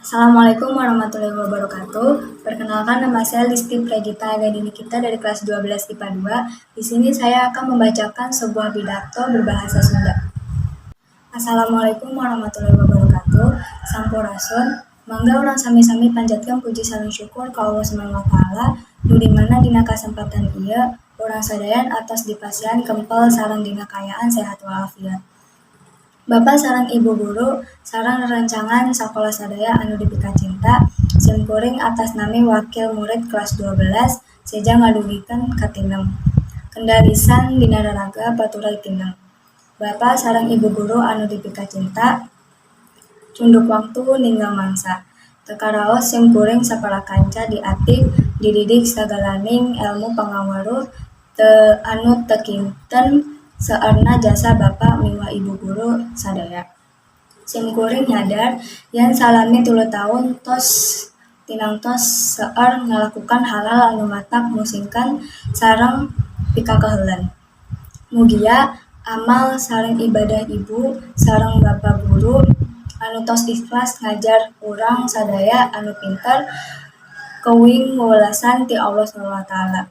Assalamualaikum warahmatullahi wabarakatuh. Perkenalkan, nama saya Listi Pregita Agadini Kita dari kelas 12 IPA 2. Di sini saya akan membacakan sebuah pidato berbahasa Sunda. Assalamualaikum warahmatullahi wabarakatuh. Sampurasun. Mangga urang sami-sami panjatkeun puji sareng syukur ka Allah Subhanahu wa taala nu dimana dina kasempatan ieu urang sadayan atas dipasihan kempel sareng dina kayaan sehat walafiat. Bapak sareng Ibu Guru sareng rerencangan sakola sadaya anu dipika cinta, simkuring atas nami wakil murid kelas 12 seja ngadugikeun ka tinem. Kendalisan dina raraga baturay tinem. Bapak sareng Ibu Guru anu dipika cinta, cunduk waktu ninggal mangsa. Teu karaos simkuring saparakanca diatik, dididik sagalaning elmu pangawaruh anu teu kinten seueurna jasa Bapak miwah Ibu Guru sadaya. Simkuring nyadar yen salami 3 taun tos tinangtos seueur ngalakukan halal anu matak musingkeun sareng pikakeuheuleun. Mugia amal sareng ibadah Ibu sareng Bapak Guru anu tos ikhlas ngajar urang sadaya anu pinter keuing weulasan ti Allah Subhanahu wa taala.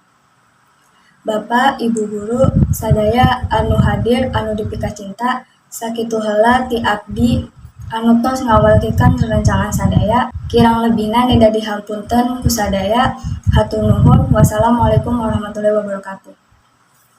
Bapak, Ibu Guru sadaya anu hadir anu dipika cinta, sakitu heula ti abdi anu tos ngawalikeun rerencangan sadaya. Kirang lebihna nida dihampunten ku sadaya. Hatur nuhun. Wassalamualaikum warahmatullahi wabarakatuh.